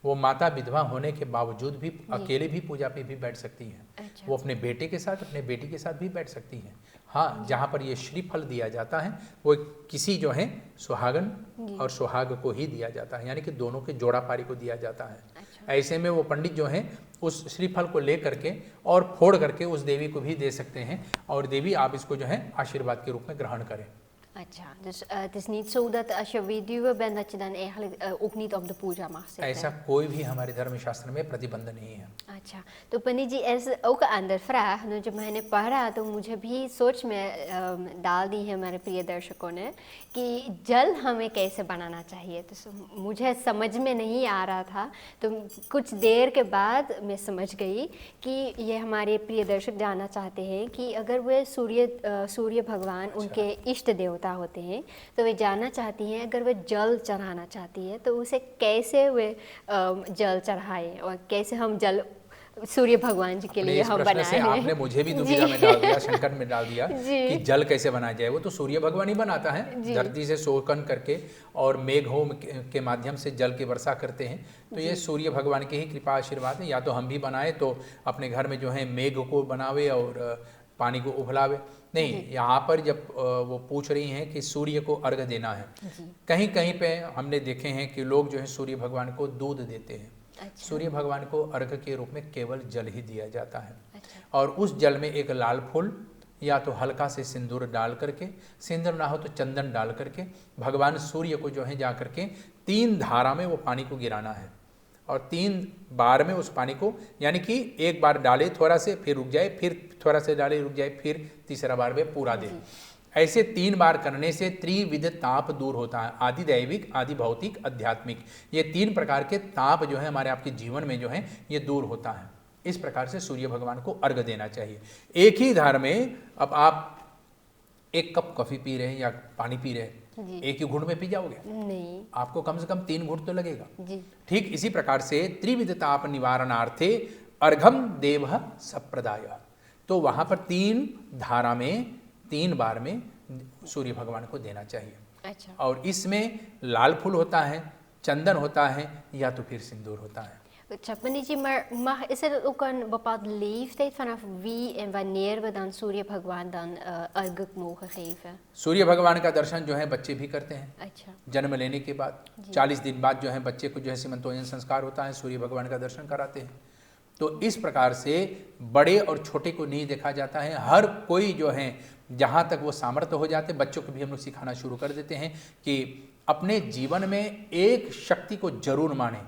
वो माता विधवा होने के बावजूद भी अकेले भी पूजा पे भी बैठ सकती हैं। अच्छा। वो अपने बेटे के साथ, अपने बेटी के साथ भी बैठ सकती हैं। हाँ, जहाँ पर ये श्रीफल दिया जाता है वो किसी जो है सुहागन और सुहाग को ही दिया जाता है, यानी कि दोनों के जोड़ा पारी को दिया जाता है। अच्छा। ऐसे में वो पंडित जो है उस श्रीफल को ले करके और फोड़ करके उस देवी को भी दे सकते हैं, और देवी आप इसको जो है आशीर्वाद के रूप में ग्रहण करें। अच्छा, dus het is niet zo dat als je weduwe bent dat je dan eigenlijk ook niet op de puja mag zitten. ऐसा कोई भी हमारे धर्मशास्त्र में प्रतिबंध नहीं है। अच्छा, तो पंडित जी ऐसे ook een ander vraag, nou जब मैंने पढ़ा तो मुझे भी सोच में डाल दी है हमारे प्रिय दर्शकों ने कि जल हमें कैसे बनाना चाहिए। तो मुझे समझ में नहीं आ रहा था, तो कुछ देर के बाद मैं समझ गई कि ये हमारे प्रिय दर्शक जानना चाहते हैं कि अगर वे सूर्य भगवान उनके इष्ट देवता होते हैं, तो वे जानना चाहती हैं अगर वे जल चढ़ाना चाहती है तो उसे कैसे वे जल चढ़ाएं, और कैसे हम जल सूर्य भगवान जी के लिए हम बनाए हैं। आपने मुझे भी दुविधा में डाल दिया, संकट में डाल दिया कि जल कैसे बनाया जाए। वो तो सूर्य भगवान ही बनाता है, धरती से शोषण करके और मेघों के माध्यम से जल की वर्षा करते हैं। तो ये सूर्य भगवान की ही कृपा आशीर्वाद है। या तो हम भी बनाए तो अपने घर में जो है मेघ को बनावे और पानी को उबलावे, नहीं, यहाँ पर जब वो पूछ रही हैं कि सूर्य को अर्घ देना है, कहीं कहीं पे हमने देखे हैं कि लोग जो है सूर्य भगवान को दूध देते हैं। अच्छा। सूर्य भगवान को अर्घ के रूप में केवल जल ही दिया जाता है। अच्छा। और उस जल में एक लाल फूल या तो हल्का से सिंदूर डाल करके, सिंदूर ना हो तो चंदन डाल करके भगवान सूर्य को जो है जा करके 3 धारा में वो पानी को गिराना है, और 3 बार में उस पानी को, यानी कि एक बार डाले थोड़ा से फिर रुक जाए, फिर थोड़ा से डाले रुक जाए, फिर तीसरा बार में पूरा दे। ऐसे 3 बार करने से त्रिविध ताप दूर होता है, आदि दैविक, आदि भौतिक, आध्यात्मिक। ये 3 प्रकार के ताप जो है हमारे आपके जीवन में जो है ये दूर होता है। इस प्रकार से सूर्य भगवान को अर्घ देना चाहिए। एक ही धार में अब आप 1 कप कॉफी पी रहे हैं या पानी पी रहे हैं, एक ही घूंट में पी जाओगे? नहीं, आपको कम से कम 3 घूंट तो लगेगा जी। ठीक इसी प्रकार से त्रिविध ताप निवारणार्थे अर्घम देव सप्रदाय, तो वहां पर 3 धारा में 3 बार में सूर्य भगवान को देना चाहिए। अच्छा। और इसमें लाल फूल होता है, चंदन होता है, या तो फिर सिंदूर होता है। अच्छा पंडित जी, maar is er ook een bepaalde leeftijd vanaf wie en wanneer we dan सूर्य भगवान dan अर्घ mogen geven? सूर्य भगवान का दर्शन जो है बच्चे भी करते हैं। अच्छा। जन्म लेने के बाद 40 दिन बाद जो है बच्चे को जो है सीमंतोजन संस्कार होता है, सूर्य भगवान का दर्शन कराते हैं। तो इस प्रकार से बड़े और छोटे को नहीं देखा जाता है, हर कोई जो है जहाँ तक वो सामर्थ्य हो जाते, बच्चों को भी हम लोग सिखाना शुरू कर देते हैं कि अपने जीवन में एक शक्ति को जरूर माने।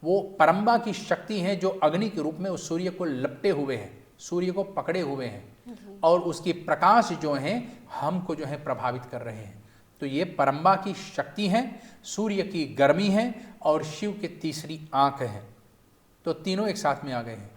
वो परम्बा की शक्ति है जो अग्नि के रूप में उस सूर्य को लपटे हुए हैं, सूर्य को पकड़े हुए हैं और उसकी प्रकाश जो है हमको जो है प्रभावित कर रहे हैं। तो ये परम्बा की शक्ति है, सूर्य की गर्मी है और शिव के तीसरी आंख है। तो तीनों एक साथ में आ गए हैं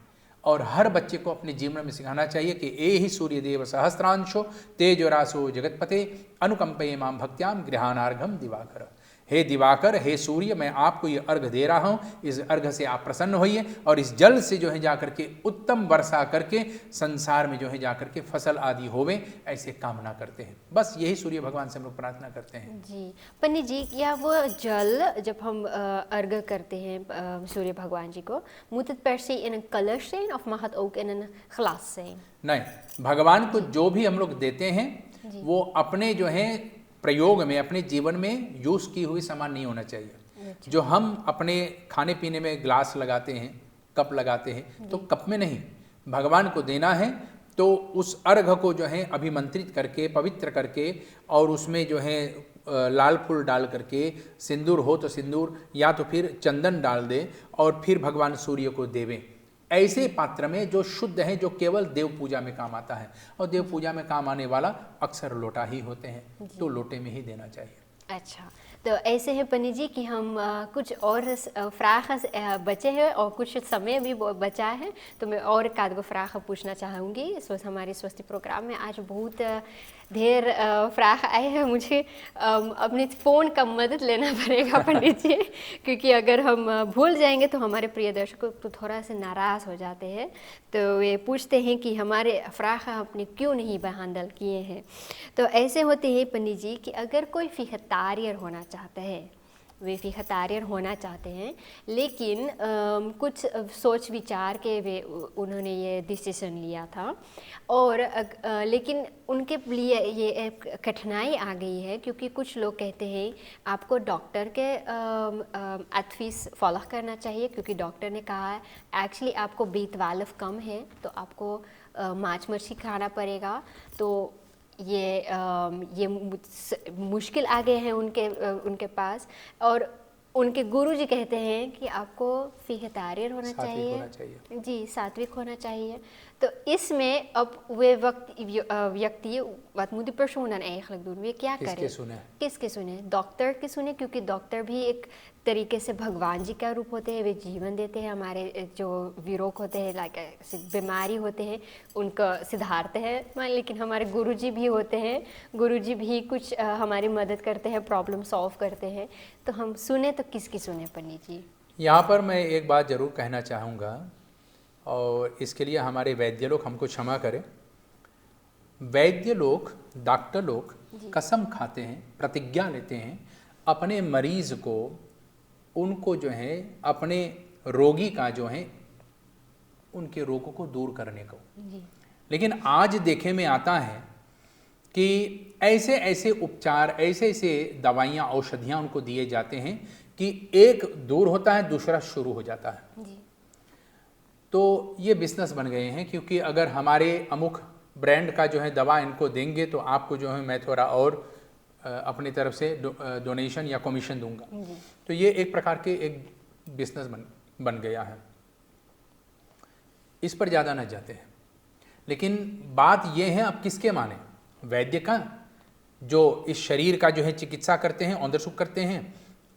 और हर बच्चे को अपने जीवन में सिखाना चाहिए कि ए ही सूर्यदेव सहस्त्रांशो तेजोरासो जगतपते अनुकंपये माम भक्त्याम गृहानार्घम दिवाकर। हे दिवाकर, हे सूर्य, मैं आपको ये अर्घ दे रहा हूँ, इस अर्घ से आप प्रसन्न होइए और इस जल से जो है जाकर के उत्तम वर्षा करके संसार में जो है जाकर के फसल आदि होवे, ऐसे कामना करते हैं। बस यही सूर्य भगवान से हम लोग प्रार्थना करते हैं। जी पंडित जी, या वो जल जब हम अर्घ करते हैं सूर्य भगवान जी को, moet het per se in een कलश zijn of mag het ook in een glas zijn? नहीं, भगवान को जो भी हम लोग देते हैं वो अपने जो है प्रयोग में, अपने जीवन में यूज की हुई सामान नहीं होना चाहिए। जो हम अपने खाने पीने में ग्लास लगाते हैं, कप लगाते हैं, तो कप में नहीं, भगवान को देना है तो उस अर्घ को जो है अभिमंत्रित करके, पवित्र करके और उसमें जो है लाल फूल डाल करके, सिंदूर हो तो सिंदूर या तो फिर चंदन डाल दे और फिर भगवान सूर्य को देवें। ऐसे पात्र में जो शुद्ध है, जो केवल देव पूजा में काम आता है, और देव पूजा में काम आने वाला अक्सर लोटा ही होते हैं, तो लोटे में ही देना चाहिए। अच्छा, तो ऐसे है पंडित जी कि हम कुछ और फ्राख बचे हैं और कुछ समय भी बचा है, तो मैं और एक आध गो फ्राख पूछना चाहूँगी। हमारे स्वस्थ प्रोग्राम में आज बहुत ढेर फ्राख आए हैं, मुझे अपने फ़ोन का मदद लेना पड़ेगा पंडित जी, क्योंकि अगर हम भूल जाएंगे तो हमारे प्रिय दर्शकों तो थोड़ा सा नाराज़ हो जाते हैं। तो वे पूछते हैं कि हमारे फ्राख आपने क्यों नहीं हैंडल किए हैं। तो ऐसे होते हैं पंडित जी कि अगर कोई फ़िखतारियर होना चाहता है, वे फ़िखतारियर होना चाहते हैं, लेकिन कुछ सोच विचार के वे उन्होंने ये डिसीजन लिया था और लेकिन उनके लिए ये एक कठिनाई आ गई है, क्योंकि कुछ लोग कहते हैं आपको डॉक्टर के एडवाइस फॉलो करना चाहिए, क्योंकि डॉक्टर ने कहा है एक्चुअली आपको B12 कम है तो आपको मांस मच्छी खाना पड़ेगा। तो ये मुश्किल आ गए हैं उनके पास, और उनके गुरुजी कहते हैं कि आपको फ़िखतारियर होना चाहिए, जी सात्विक होना चाहिए। तो इसमें अब वे व्यक्ति wat moet die persoon dan eigenlijk doen? वे क्या करें? किसके सुने? डॉक्टर के सुने, क्योंकि डॉक्टर भी एक तरीके से भगवान जी का रूप होते हैं, वे जीवन देते हैं, हमारे जो विरोग होते हैं, लाइक बीमारी होते हैं उनका सुधारते हैं। लेकिन हमारे गुरुजी भी होते हैं, गुरुजी भी कुछ हमारी मदद करते हैं, प्रॉब्लम सॉल्व करते हैं। तो हम सुने तो किसकी सुने पंडित जी? यहाँ पर मैं एक बात ज़रूर कहना चाहूँगा और इसके लिए हमारे वैद्य लोग हमको क्षमा करें। वैद्य लोग, डॉक्टर लोग कसम खाते हैं, प्रतिज्ञा लेते हैं अपने मरीज़ को, उनको जो है अपने रोगी का जो है उनके रोगों को दूर करने को। लेकिन आज देखे में आता है कि ऐसे ऐसे उपचार, ऐसे ऐसे दवाइयाँ, औषधियाँ उनको दिए जाते हैं कि एक दूर होता है, दूसरा शुरू हो जाता है। तो ये बिजनेस बन गए हैं, क्योंकि अगर हमारे अमुक ब्रांड का जो है दवा इनको देंगे तो आपको जो है मैं थोड़ा और अपनी तरफ से डोनेशन या कमीशन दूंगा। तो ये एक प्रकार के एक बिजनेस बन गया है, इस पर ज़्यादा न जाते हैं। लेकिन बात ये है अब किसके माने, वैद्य का जो इस शरीर का जो है चिकित्सा करते हैं, औंदर सुख करते हैं,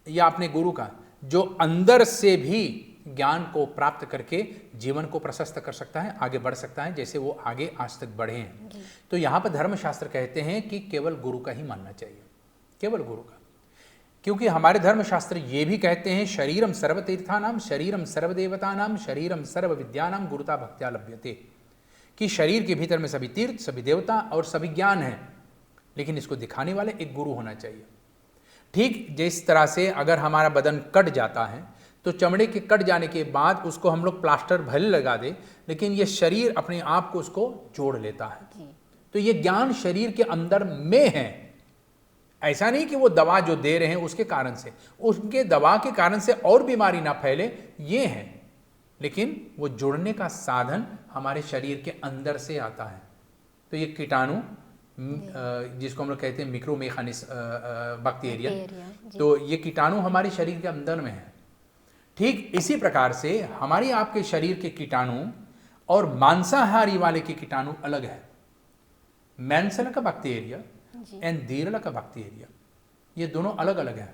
या अपने गुरु का जो अंदर से भी ज्ञान को प्राप्त करके जीवन को प्रशस्त कर सकता है, आगे बढ़ सकता है, जैसे वो आगे आज तक बढ़े हैं। तो यहाँ पर धर्मशास्त्र कहते हैं कि केवल गुरु का ही मानना चाहिए, केवल गुरु का, क्योंकि हमारे धर्मशास्त्र ये भी कहते हैं शरीरम सर्वतीर्थानाम शरीरम सर्वदेवतानाम शरीरम सर्व विद्यानाम गुरुता भक्त्या लभ्यते, कि शरीर के भीतर में सभी तीर्थ, सभी देवता और सभी ज्ञान है, लेकिन इसको दिखाने वाले एक गुरु होना चाहिए। ठीक जिस तरह से अगर हमारा बदन कट जाता है तो चमड़े के कट जाने के बाद उसको हम लोग प्लास्टर भले लगा दे, लेकिन ये शरीर अपने आप को उसको जोड़ लेता है। तो ये ज्ञान शरीर के अंदर में है, ऐसा नहीं कि वो दवा जो दे रहे हैं उसके कारण से, उनके दवा के कारण से और बीमारी ना फैले, ये है, लेकिन वो जुड़ने का साधन हमारे शरीर के अंदर से आता है। तो ये कीटाणु जिसको हम लोग कहते हैं मिक्रो मेकानिस बैक्टीरिया, तो ये कीटाणु हमारे शरीर के अंदर में है। ठीक इसी प्रकार से हमारी आपके शरीर के कीटाणु और मांसाहारी वाले के कीटाणु अलग है। मेंसलक बैक्टीरिया एंड दीर्घलक बैक्टीरिया, ये दोनों अलग अलग है।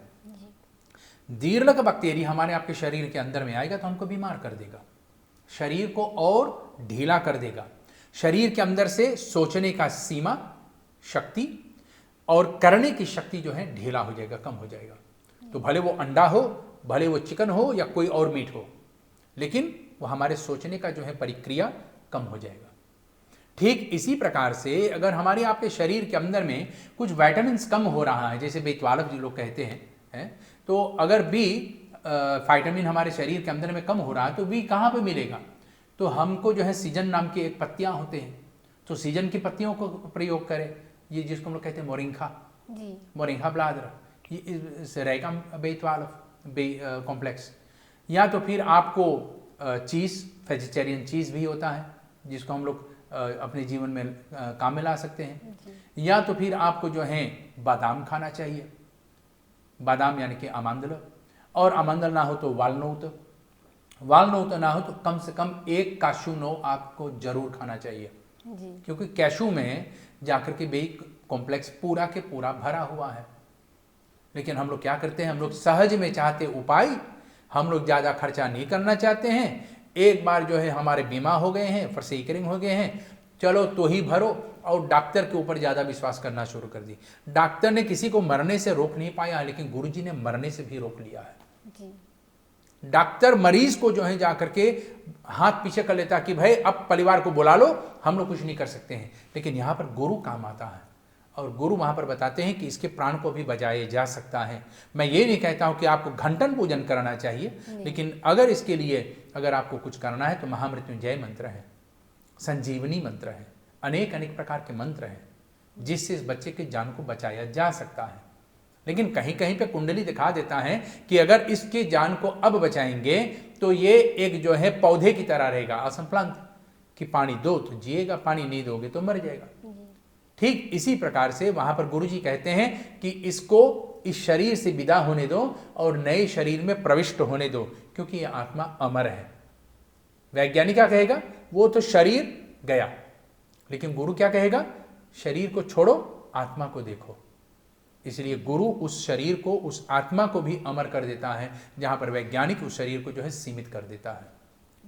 दीर्घलक बैक्टीरिया हमारे आपके शरीर के अंदर में आएगा तो हमको बीमार कर देगा, शरीर को और ढीला कर देगा, शरीर के अंदर से सोचने का सीमा शक्ति और करने की शक्ति जो है ढीला हो जाएगा, कम हो जाएगा। तो भले वो अंडा हो, भले वो चिकन हो या कोई और मीट हो, लेकिन वो हमारे सोचने का जो है प्रक्रिया कम हो जाएगा। ठीक इसी प्रकार से अगर हमारे आपके शरीर के अंदर में कुछ विटामिन कम हो रहा है, जैसे B12 जो लोग कहते हैं, तो अगर बी विटामिन हमारे शरीर के अंदर में कम हो रहा है तो बी कहाँ पे मिलेगा? तो हमको जो है सीजन नाम की एक पत्तियां होते हैं, तो सीजन की पत्तियों को प्रयोग करें, ये जिसको हम लोग कहते हैं मोरिंगा, मोरिंगा ब्लादर, ये रहेगा B12 कॉम्प्लेक्स। या तो फिर आपको चीज़, वेजिटेरियन चीज़ भी होता है जिसको हम लोग अपने जीवन में काम में ला सकते हैं। या तो फिर आपको जो है बादाम खाना चाहिए, बादाम यानी कि आमंडल, और आमंडल ना हो तो वालनट, वालनट ना हो तो कम से कम एक काशू नो आपको जरूर खाना चाहिए जी। क्योंकि कैशू में जाकर के बी कॉम्प्लेक्स पूरा के पूरा भरा हुआ है। लेकिन हम लोग क्या करते हैं, हम लोग सहज में चाहते उपाय, हम लोग ज़्यादा खर्चा नहीं करना चाहते हैं। एक बार जो है हमारे बीमा हो गए हैं, फर्सीकरिंग हो गए हैं, चलो तो ही भरो, और डॉक्टर के ऊपर ज़्यादा विश्वास करना शुरू कर दी। डॉक्टर ने किसी को मरने से रोक नहीं पाया, लेकिन गुरुजी ने मरने से भी रोक लिया है जी। डॉक्टर मरीज को जो है जाकर के हाथ पीछे कर लेता कि भाई अब परिवार को बुला लो, हम लोग कुछ नहीं कर सकते हैं। लेकिन यहाँ पर गुरु काम आता है, और गुरु वहाँ पर बताते हैं कि इसके प्राण को भी बचाया जा सकता है। मैं ये नहीं कहता हूँ कि आपको घंटन पूजन करना चाहिए, लेकिन अगर इसके लिए अगर आपको कुछ करना है तो महामृत्युंजय मंत्र है, संजीवनी मंत्र है, अनेक अनेक प्रकार के मंत्र हैं जिससे इस बच्चे की जान को बचाया जा सकता है। लेकिन कहीं कहीं पे कुंडली दिखा देता है कि अगर इसकी जान को अब बचाएंगे तो ये एक जो है पौधे की तरह रहेगा, असंप्लांत, कि पानी दो तो जिएगा, पानी नहीं दोगे तो मर जाएगा। ठीक इसी प्रकार से वहां पर गुरुजी कहते हैं कि इसको इस शरीर से विदा होने दो और नए शरीर में प्रविष्ट होने दो, क्योंकि यह आत्मा अमर है। वैज्ञानिक क्या कहेगा, वो तो शरीर गया, लेकिन गुरु क्या कहेगा, शरीर को छोड़ो, आत्मा को देखो। इसलिए गुरु उस शरीर को, उस आत्मा को भी अमर कर देता है, जहां पर वैज्ञानिक उस शरीर को जो है सीमित कर देता है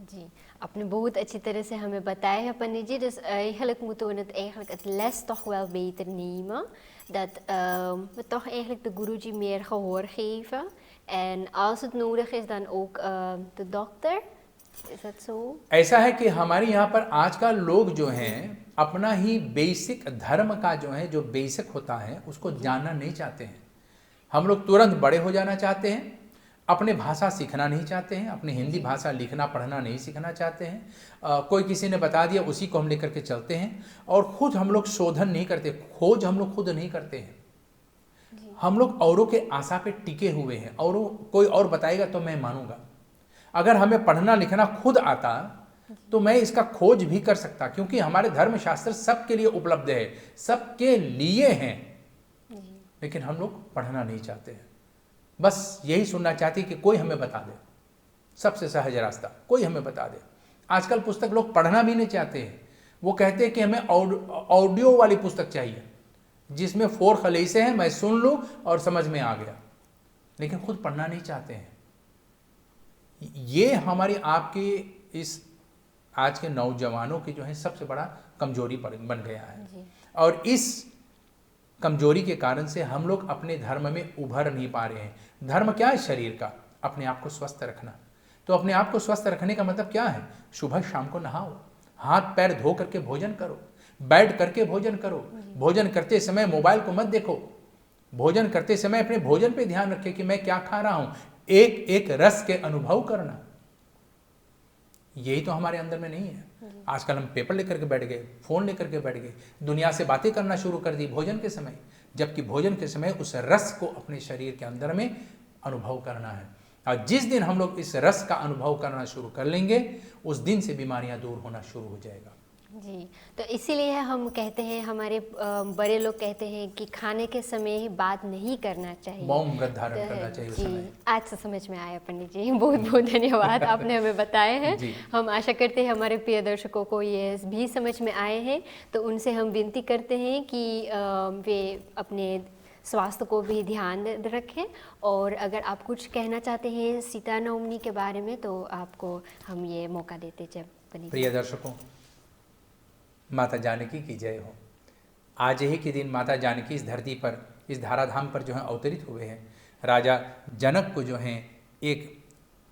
जी। आपने बहुत अच्छी तरह से हमें बताया है पंडित जी। Dus eigenlijk moeten we het les toch wel beter nemen. Dat we toch eigenlijk de Guruji meer gehoor geven. En als het nodig is dan ook de dokter. Is dat zo? ऐसा है कि हमारे यहाँ पर आजकल लोग जो हैं अपना ही बेसिक धर्म का जो है, जो बेसिक होता है उसको जानना नहीं चाहते हैं। हम लोग तुरंत बड़े हो जाना चाहते हैं, अपने भाषा सीखना नहीं चाहते हैं, अपनी हिंदी भाषा लिखना पढ़ना नहीं सीखना चाहते हैं। कोई किसी ने बता दिया उसी को हम लेकर के चलते हैं, और खुद हम लोग शोधन नहीं करते, खोज हम लोग खुद नहीं करते हैं। हम लोग औरों के आशा पे टिके हुए हैं, औरों कोई और बताएगा तो मैं मानूंगा। अगर हमें पढ़ना लिखना खुद आता तो मैं इसका खोज भी कर सकता, क्योंकि हमारे धर्मशास्त्र सबके लिए उपलब्ध है, सबके लिए हैं। लेकिन हम लोग पढ़ना नहीं चाहते हैं, बस यही सुनना चाहते हैं कि कोई हमें बता दे, सबसे सहज रास्ता कोई हमें बता दे। आजकल पुस्तक लोग पढ़ना भी नहीं चाहते हैं, वो कहते हैं कि हमें ऑडियो वाली पुस्तक चाहिए जिसमें 4 खलीसे हैं, मैं सुन लूँ और समझ में आ गया, लेकिन खुद पढ़ना नहीं चाहते हैं। ये हमारी आपके इस आज के नौजवानों की जो है सबसे बड़ा कमजोरी बन गया है, और इस कमजोरी के कारण से हम लोग अपने धर्म में उभर नहीं पा रहे हैं। धर्म क्या है शरीर का, अपने आप को स्वस्थ रखना। तो अपने आप को स्वस्थ रखने का मतलब क्या है, सुबह शाम को नहाओ, हाथ पैर धो करके भोजन करो, बैठ करके भोजन करो, भोजन करते समय मोबाइल को मत देखो, भोजन करते समय अपने भोजन पे ध्यान रखें कि मैं क्या खा रहा हूं, एक एक रस के अनुभव करना। यही तो हमारे अंदर में नहीं है। आजकल हम पेपर लेकर के बैठ गए, फोन लेकर के बैठ गए, दुनिया से बातें करना शुरू कर दी भोजन के समय, जबकि भोजन के समय उस रस को अपने शरीर के अंदर में अनुभव करना है। और जिस दिन हम लोग इस रस का अनुभव करना शुरू कर लेंगे, उस दिन से बीमारियां दूर होना शुरू हो जाएगा। जी, तो इसीलिए हम कहते हैं, हमारे बड़े लोग कहते हैं कि खाने के समय बात नहीं करना चाहिए, मौन व्रत धारण करना चाहिए उस जी। समय। आज से समझ में आया पंडित जी, बहुत बहुत धन्यवाद, आपने हमें बताए हैं। जी। हम आशा करते हैं हमारे प्रिय दर्शकों को ये भी समझ में आए हैं, तो उनसे हम विनती करते हैं कि वे अपने स्वास्थ्य को भी ध्यान रखें। और अगर आप कुछ कहना चाहते हैं सीता नवमी के बारे में, तो आपको हम ये मौका देते जब पंडित जी। प्रिय दर्शकों, माता जानकी की जय हो। आज ही के दिन माता जानकी इस धरती पर, इस धराधाम पर जो है अवतरित हुए हैं। राजा जनक को जो है एक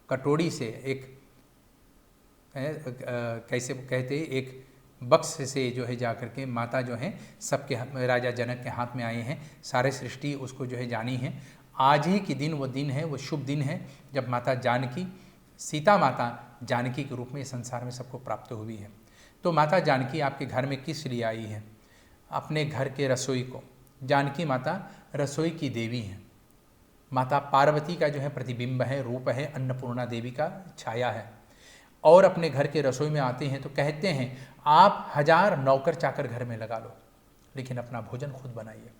कटोरी से, एक कैसे कहते, एक बक्स से जो है जाकर के माता जो है सबके राजा जनक के हाथ में आए हैं। सारे सृष्टि उसको जो है जानी है। आज ही के दिन वो दिन है, वो शुभ दिन है जब माता जानकी, सीता माता जानकी के रूप में इस संसार में सबको प्राप्त हुई है। तो माता जानकी आपके घर में किस लिए आई है? अपने घर के रसोई को। जानकी माता रसोई की देवी हैं। माता पार्वती का जो है प्रतिबिंब है, रूप है, अन्नपूर्णा देवी का छाया है। और अपने घर के रसोई में आते हैं तो कहते हैं आप 1000 नौकर चाकर घर में लगा लो, लेकिन अपना भोजन खुद बनाइए।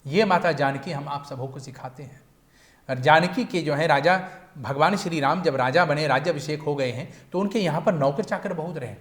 ये माता जानकी हम आप सबों को सिखाते हैं। और जानकी के जो है राजा भगवान श्री राम जब राजा बने, राज्याभिषेक हो गए हैं, तो उनके यहाँ पर नौकर चाकर बहुत रहे,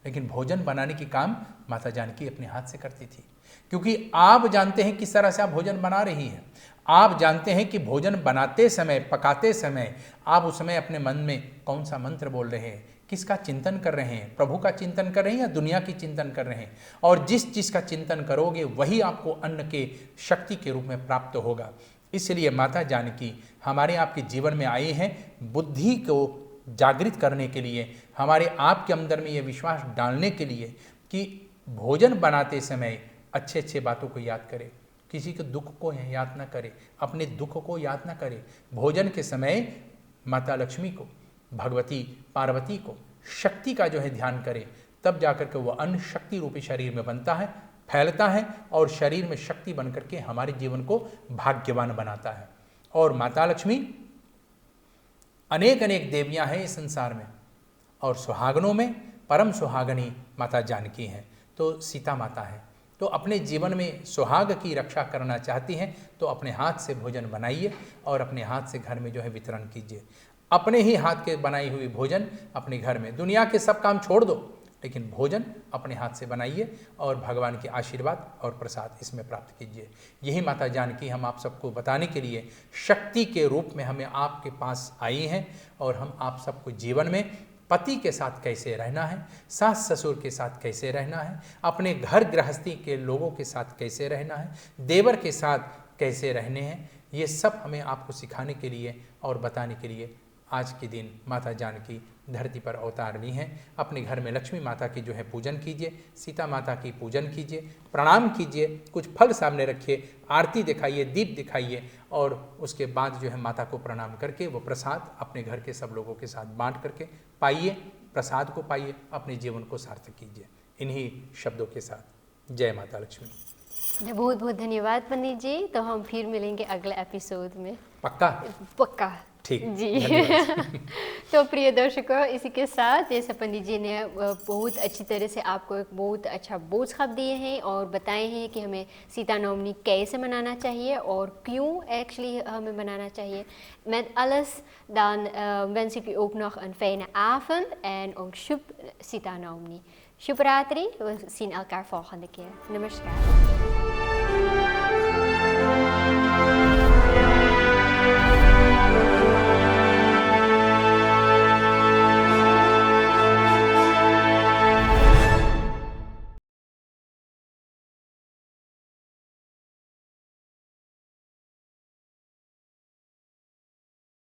लेकिन भोजन बनाने की काम माता जानकी अपने हाथ से करती थी। क्योंकि आप जानते हैं किस तरह से आप भोजन बना रही हैं। आप जानते हैं कि भोजन बनाते समय, पकाते समय आप उस समय अपने मन में कौन सा मंत्र बोल रहे हैं, किसका चिंतन कर रहे हैं, प्रभु का चिंतन कर रहे हैं या दुनिया की चिंतन कर रहे हैं। और जिस चीज़ का चिंतन करोगे वही आपको अन्न के शक्ति के रूप में प्राप्त होगा। इसलिए माता जानकी हमारे आपके जीवन में आई हैं बुद्धि को जागृत करने के लिए, हमारे आपके अंदर में ये विश्वास डालने के लिए कि भोजन बनाते समय अच्छे अच्छे बातों को याद करें, किसी के दुख को याद ना करें, अपने दुख को याद ना करें। भोजन के समय माता लक्ष्मी को, भगवती पार्वती को, शक्ति का जो है ध्यान करें, तब जाकर के वह अन्न शक्ति रूपी शरीर में बनता है, फैलता है और शरीर में शक्ति बन करके हमारे जीवन को भाग्यवान बनाता है। और माता लक्ष्मी अनेक अनेक देवियां हैं इस संसार में, और सुहागनों में परम सुहागनी माता जानकी हैं, तो सीता माता है। तो अपने जीवन में सुहाग की रक्षा करना चाहती हैं तो अपने हाथ से भोजन बनाइए और अपने हाथ से घर में जो है वितरण कीजिए। अपने ही हाथ के बनाई हुई भोजन अपने घर में, दुनिया के सब काम छोड़ दो, लेकिन भोजन अपने हाथ से बनाइए और भगवान के आशीर्वाद और प्रसाद इसमें प्राप्त कीजिए। यही माता जानकी हम आप सबको बताने के लिए शक्ति के रूप में हमें आपके पास आई हैं। और हम आप सबको जीवन में पति के साथ कैसे रहना है, सास ससुर के साथ कैसे रहना है, अपने घर गृहस्थी के लोगों के साथ कैसे रहना है, देवर के साथ कैसे रहने हैं, ये सब हमें आपको सिखाने के लिए और बताने के लिए आज के दिन माता जानकी धरती पर अवतार ली हैं। अपने घर में लक्ष्मी माता की जो है पूजन कीजिए, सीता माता की पूजन कीजिए, प्रणाम कीजिए, कुछ फल सामने रखिए, आरती दिखाइए, दीप दिखाइए और उसके बाद जो है माता को प्रणाम करके वो प्रसाद अपने घर के सब लोगों के साथ बांट करके पाइए, प्रसाद को पाइए, अपने जीवन को सार्थक कीजिए। इन्हीं शब्दों के साथ जय माता लक्ष्मी। बहुत बहुत धन्यवाद पंडित जी। तो हम फिर मिलेंगे अगले एपिसोड में। पक्का? पक्का। ठीक जी। तो प्रिय दर्शकों, इसी के साथ जैसे पंडित जी ने बहुत अच्छी तरह से आपको एक बहुत अच्छा बोझ दिए हैं और बताए हैं कि हमें सीता नवमी कैसे मनाना चाहिए और क्यों एक्चुअली हमें मनाना चाहिए। Met alles dan wens ik u ook nog een fijne avond en ook Shub Sita Navami. Shubhratri, we zien elkaar volgende keer. Namaskar.